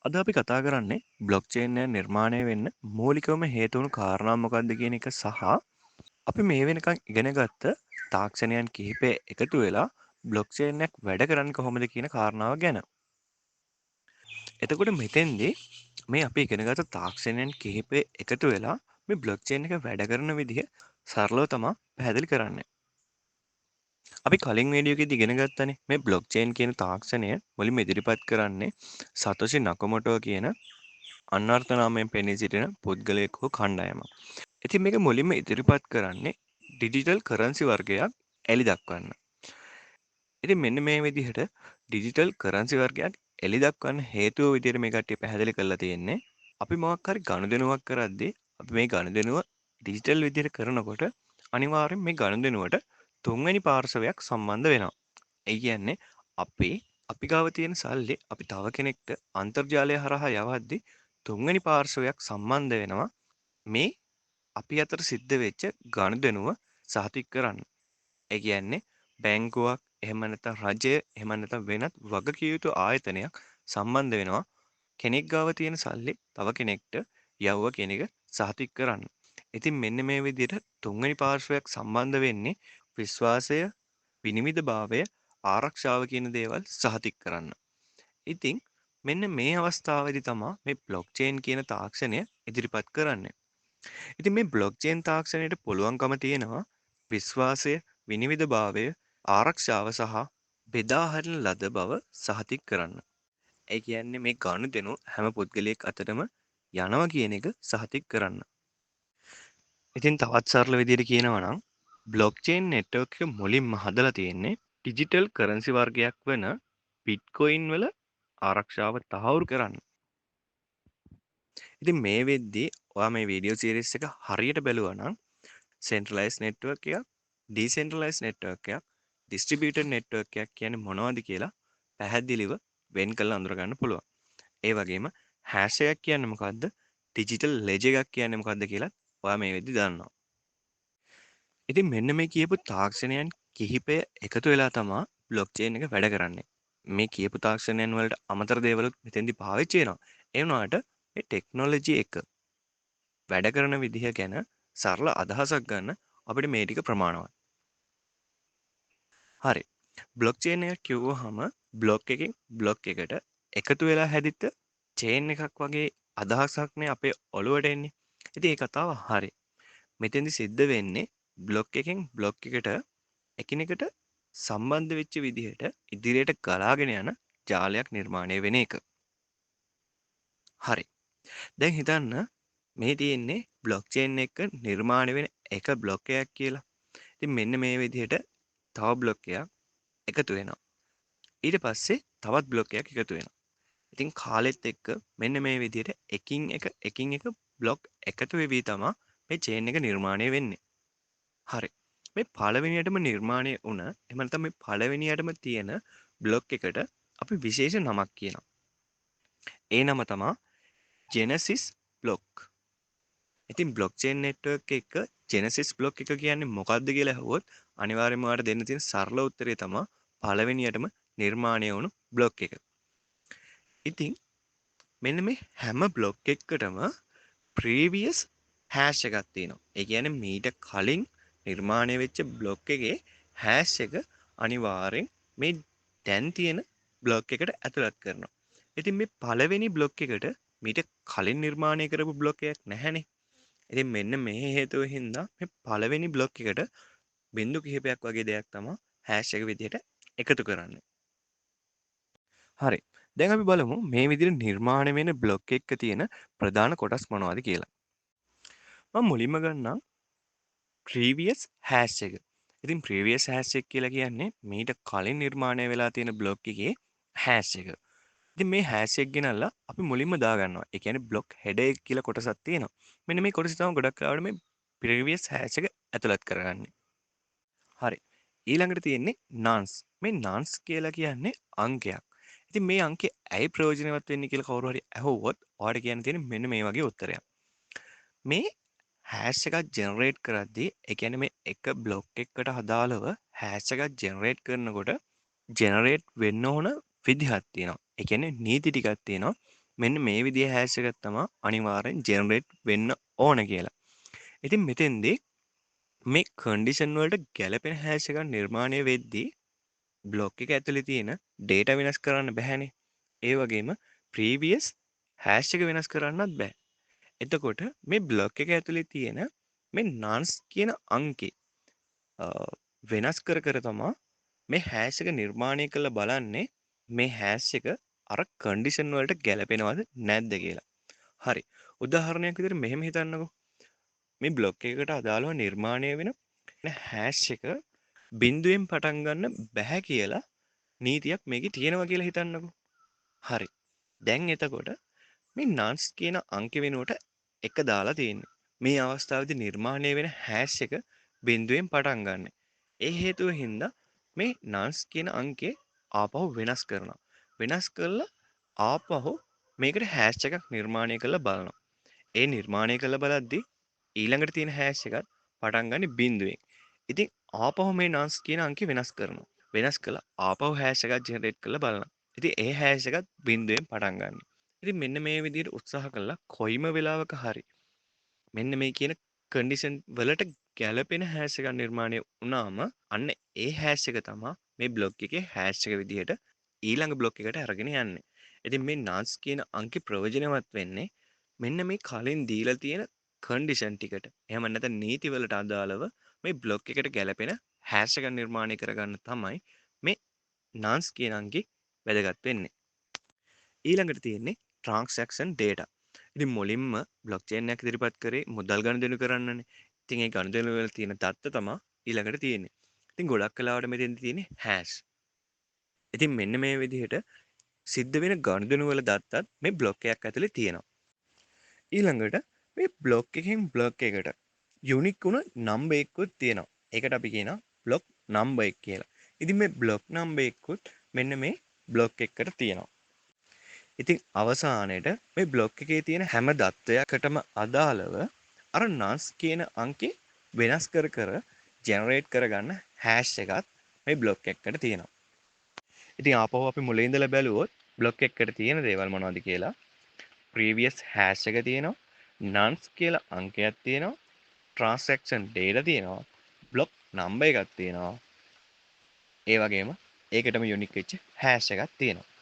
අද අපි කතා කරන්නේ බ්ලොක්චේන් එක නිර්මාණය වෙන්න මූලිකවම හේතු වුණු කාරණා මොකක්ද කියන එක සහ අපි මේ වෙනකන් ඉගෙනගත්ත තාක්ෂණයන් කිහිපය එකතු වෙලා බ්ලොක්චේන් එකක් වැඩ කරන්නේ කොහොමද කියන කාරණාව ගැන. එතකොට මෙතෙන්දී මේ අපි ඉගෙනගත්ත තාක්ෂණයන් කිහිපය එකතු වෙලා මේ බ්ලොක්චේන් එක වැඩ කරන විදිහ සරලව තමයි පැහැදිලි කරන්නේ. අපි කලින් වීඩියෝ එකේදී ඉගෙන ගත්තනේ මේ බ්ලොක්චේන් කියන තාක්ෂණය මුලින්ම ඉදිරිපත් කරන්නේ සතොෂි නකමොටෝ කියන අන්වර්ථ නාමයෙන් පෙනී සිටින පුද්ගලයෙකු හෝ කණ්ඩායමක්. ඉතින් මේක මුලින්ම ඉදිරිපත් කරන්නේ ඩිජිටල් කරන්සි වර්ගයක් එළි දක්වන්න. ඉතින් මෙන්න මේ විදිහට ඩිජිටල් කරන්සි වර්ගයක් එළි දක්වන්න හේතුව විදිහට මේ කට්ටිය පැහැදිලි කරලා තියෙන්නේ. අපි මොකක් හරි ගනුදෙනුවක් කරද්දී අපි මේ ගනුදෙනුව ඩිජිටල් විදිහට කරනකොට අනිවාර්යෙන් මේ ගනුදෙනුවට තුන්වෙනි පාර්ශවයක් සම්බන්ධ වෙනවා. ඒ කියන්නේ අපි ගාව තියෙන සල්ලි අපි තව කෙනෙක්ට අන්තර්ජාලය හරහා යවද්දී තුන්වෙනි පාර්ශවයක් සම්බන්ධ වෙනවා මේ අපි අතර සිද්ධ වෙච්ච ගනුදෙනුව සහතික කරන්න. ඒ කියන්නේ බැංකුවක් එහෙම නැත්නම් රජය එහෙම නැත්නම් වෙනත් වගකිව යුතු ආයතනයක් සම්බන්ධ වෙනවා කෙනෙක් ගාව තියෙන සල්ලි තව කෙනෙක්ට යවුවා කියන එක සහතික කරන්න. ඉතින් මෙන්න මේ විදිහට තුන්වෙනි පාර්ශවයක් සම්බන්ධ වෙන්නේ විශ්වාසය, විනිවිදභාවය, ආරක්ෂාව කියන දේවල් සහතික කරන්න. ඉතින් මෙන්න මේ අවස්ථාවේදී තමයි මේ බ්ලොක්චේන් කියන තාක්ෂණය ඉදිරිපත් කරන්නේ. ඉතින් මේ බ්ලොක්චේන් තාක්ෂණයට පුළුවන්කම තියෙනවා විශ්වාසය, විනිවිදභාවය, ආරක්ෂාව සහ බෙදා හරින ලද බව සහතික කරන්න. ඒ කියන්නේ මේ ගනුදෙනු හැම පුද්ගලයෙක් අතරම යනවා කියන එක සහතික කරන්න. ඉතින් තවත් සරල විදිහට කියනවා නම් බ්ලොක්චේන් නෙට්වර්ක් එක මුලින්ම හදලා තියෙන්නේ ඩිජිටල් කරන්සි වර්ගයක් වන බිට්කොයින් වල ආරක්ෂාව තහවුරු කරන්න. ඉතින් මේ වෙද්දී ඔයා මේ වීඩියෝ සීරීස් එක හරියට බැලුවා නම් සෙන්ට්‍රලයිස් නෙට්වර්ක් එකක්, ඩිසෙන්ට්‍රලයිස් නෙට්වර්ක් එකක්, ඩිස්ට්‍රිබියුටඩ් නෙට්වර්ක් එකක් කියන්නේ මොනවද කියලා පැහැදිලිව වෙන් කරලා අඳුර ගන්න පුළුවන්. ඒ වගේම හැෂ් එකක් කියන්නේ මොකද්ද? ඩිජිටල් ලෙජර් එකක් කියන්නේ මොකද්ද කියලා ඔයා මේ වෙද්දී දන්නවා. ඉතින් මෙන්න මේ කියපු තාක්ෂණයන් කිහිපය එකතු වෙලා තමයි බ්ලොක්චේන් එක වැඩ කරන්නේ. මේ කියපු තාක්ෂණයන් වලට අමතර දේවලුත් මෙතෙන්දී පාවිච්චි වෙනවා. ඒ වුණාට මේ ටෙක්නොලොජි එක වැඩ කරන විදිහ ගැන සරල අදහසක් ගන්න අපිට මේ ටික ප්‍රමාණවත්. හරි. බ්ලොක්චේන් එක කිව්වහම බ්ලොක් එකෙන් බ්ලොක් එකට එකතු වෙලා හැදිච්ච චේන් එකක් වගේ අදහසක්නේ අපේ ඔළුවට එන්නේ. ඉතින් ඒ කතාව හරි. මෙතෙන්දි සිද්ධ වෙන්නේ බ්ලොක් එකෙන් බ්ලොක් එකට එකිනෙකට සම්බන්ධ වෙච්ච විදිහට ඉදිරියට ගලාගෙන යන ජාලයක් නිර්මාණය වෙන එක. හරි. දැන් හිතන්න මේ තියෙන්නේ බ්ලොක්චේන් එක නිර්මාණය වෙන එක බ්ලොක් එකක් කියලා. ඉතින් මෙන්න මේ විදිහට තව බ්ලොක් එකක් එකතු වෙනවා. ඊට පස්සේ තවත් බ්ලොක් එකක් එකතු වෙනවා. ඉතින් කාලෙත් එක්ක මෙන්න මේ විදිහට එකින් එක බ්ලොක් එකතු වෙවි තමයි මේ චේන් එක නිර්මාණය වෙන්නේ. හරි. මේ පළවෙනියටම නිර්මාණය වුණ එහෙම නැත්නම් මේ පළවෙනියටම තියෙන බ්ලොක් එකට අපි විශේෂ නමක් කියනවා. ඒ නම තමයි ජෙනසිස් බ්ලොක්. ඉතින් බ්ලොක්චේන් නෙට්වර්ක් එක ජෙනසිස් බ්ලොක් එක කියන්නේ මොකක්ද කියලා අහුවොත් අනිවාර්යයෙන්ම ඔයාලට දෙන්න තියෙන සරල උත්තරය තමයි පළවෙනියටම නිර්මාණය වුණු බ්ලොක් එක. ඉතින් මෙන්න මේ හැම බ්ලොක් එකකටම ප්‍රීවියස් හෑෂ් එකක් තියෙනවා. ඒ කියන්නේ මීට කලින් නිර්මාණය වෙච්ච බ්ලොක් එකේ හෑෂ් එක අනිවාර්යෙන් මේ දැන් තියෙන බ්ලොක් එකට ඇතුළත් කරනවා. ඉතින් මේ පළවෙනි බ්ලොක් එකට මීට කලින් නිර්මාණය කරපු බ්ලොක් එකක් නැහැනේ. ඉතින් මෙන්න මේ හේතුව හින්දා මේ පළවෙනි බ්ලොක් එකට බිංදු කිහිපයක් වගේ දෙයක් තමයි හෑෂ් එක විදිහට එකතු කරන්නේ. හරි. දැන් අපි බලමු මේ විදිහට නිර්මාණය වෙන බ්ලොක් එකක තියෙන ප්‍රධාන කොටස් මොනවද කියලා. මම මුලින්ම ගන්නම් previous hash එක. ඉතින් previous hash එක කියලා කියන්නේ මීට කලින් නිර්මාණය වෙලා තියෙන බ්ලොක් එකේ hash එක. ඉතින් මේ hash එක ගෙනල්ලා අපි මුලින්ම දාගන්නවා. ඒ කියන්නේ block header එක කියලා කොටසක් තියෙනවා. මෙන්න මේ කොටස තමයි ගොඩක් වෙලාවට මේ previous hash එක ඇතුළත් කරගන්නේ. හරි. ඊළඟට තියෙන්නේ nonce. මේ nonce කියලා කියන්නේ අංකයක්. ඉතින් මේ අංකය ඇයි ප්‍රයෝජනවත් වෙන්නේ කියලා කවුරු හරි අහුවොත් ඔයාලට කියන්න තියෙන්නේ මෙන්න මේ වගේ උත්තරයක්. මේ හෑෂ් එකක් ජෙනරේට් කරද්දී ඒ කියන්නේ මේ එක බ්ලොක් එකකට අදාළව හෑෂ් එකක් ජෙනරේට් කරනකොට ජෙනරේට් වෙන්න ඕන විදිහක් තියෙනවා. ඒ කියන්නේ නීති ටිකක් තියෙනවා. මෙන්න මේ විදිහේ හෑෂ් එකක් තමයි අනිවාර්යෙන් ජෙනරේට් වෙන්න ඕන කියලා. ඉතින් මෙතෙන්දී මේ කන්ඩිෂන් වලට ගැලපෙන හෑෂ් එකක් නිර්මාණය වෙද්දී බ්ලොක් එක ඇතුලේ තියෙන ඩේටා වෙනස් කරන්න බැහැනේ. ඒ වගේම ප්‍රීවියස් හෑෂ් එක වෙනස් කරන්නත් බෑ. එතකොට මේ බ්ලොක් එක ඇතුලේ තියෙන මේ නන්ස් කියන අංකේ වෙනස් කර කර තමා මේ හෑෂ් එක නිර්මාණය කරලා බලන්නේ මේ හෑෂ් එක අර කන්ඩිෂන් වලට ගැලපෙනවද නැද්ද කියලා. හරි. උදාහරණයක් විදිහට මෙහෙම හිතන්නකෝ. මේ බ්ලොක් එකකට අදාළව නිර්මාණය වෙන හෑෂ් එක බිඳුවෙන් පටන් ගන්න බැහැ කියලා නීතියක් මේකේ තියෙනවා කියලා හිතන්නකෝ. හරි. දැන් එතකොට මේ නන්ස් කියන අංක වෙනුවට 1 දාලා තියෙන්නේ. මේ අවස්ථාවේදී නිර්මාණය වෙන හෑෂ් එක බිඳුවෙන් පටන් ගන්න. ඒ හේතුව හින්දා මේ නන්ස් කියන අංකය ආපහු වෙනස් කරනවා. වෙනස් කරලා ආපහු මේකට හෑෂ් එකක් නිර්මාණය කරලා බලනවා. ඒ නිර්මාණය කරලා බලද්දී ඊළඟට තියෙන හෑෂ් එකත් පටන් ගන්නේ බිඳුවෙන්. ඉතින් ආපහු මේ නන්ස් කියන අංකය වෙනස් කරනවා. වෙනස් කළා ආපහු හෑෂ් එකක් ජෙනරේට් කරලා බලනවා. ඉතින් ඒ හෑෂ් එකත් බිඳුවෙන් පටන් ගන්නවා. ඉතින් මෙන්න මේ විදිහට උත්සාහ කළා කොයිම වෙලාවක හරි මෙන්න මේ කියන කන්ඩිෂන් වලට ගැලපෙන හෑෂ් එකක් නිර්මාණය වුණාම අන්න ඒ හෑෂ් එක තමයි මේ බ්ලොක් එකේ හෑෂ් එක විදිහට ඊළඟ බ්ලොක් එකට අරගෙන යන්නේ. ඉතින් මේ නන්ස් කියන අංකේ ප්‍රයෝජනවත් වෙන්නේ මෙන්න මේ කලින් දීලා තියෙන කන්ඩිෂන් ටිකට. එහෙම නැත්නම් නීති වලට අදාළව මේ බ්ලොක් එකට ගැලපෙන හෑෂ් එකක් නිර්මාණය කරගන්න තමයි මේ නන්ස් කියන අංකේ වැදගත් වෙන්නේ. ඊළඟට තියෙන්නේ ට්‍රාන්සැක්ෂන් ඩේටා. ඉතින් මුලින්ම බ්ලොක් චේන් එකක් ඉදිරිපත් කරේ මුදල් ගනුදෙනු කරන්නනේ. ඉතින් ඒ ගනුදෙනු වල තියෙන தත්ත තමයි ඊළඟට තියෙන්නේ. ඉතින් ගොඩක් වෙලාවට මෙතෙන්දී තියෙන්නේ හෑෂ්. ඉතින් මෙන්න මේ විදිහට සිද්ධ වෙන ගනුදෙනු වල දත්තත් මේ බ්ලොක් එකක් ඇතුලේ තියෙනවා. ඊළඟට මේ බ්ලොක් එකෙන් බ්ලොක් එකට යුනික් වුණ නම්බර් එකකුත් තියෙනවා. ඒකට අපි කියනවා බ්ලොක් නම්බර් එක කියලා. ඉතින් මේ බ්ලොක් නම්බර් එකකුත් මෙන්න මේ බ්ලොක් එකකට තියෙනවා. ඉතින් අවසානයේට මේ බ්ලොක් එකේ තියෙන හැම දත්තයකටම අදාළව අර නන්ස් කියන අංකේ වෙනස් කර කර ජෙනරේට් කරගන්න හෑෂ් එකත් මේ බ්ලොක් එකකට තියෙනවා. ඉතින් ආපහු අපි මුලින් ඉඳලා බැලුවොත් බ්ලොක් එකකට තියෙන දේවල් මොනවද කියලා previous hash එක තියෙනවා nonce කියලා අංකයක් තියෙනවා transaction data තියෙනවා block number එකක් තියෙනවා ඒ වගේම ඒකටම unique වෙච්ච hash එකක් තියෙනවා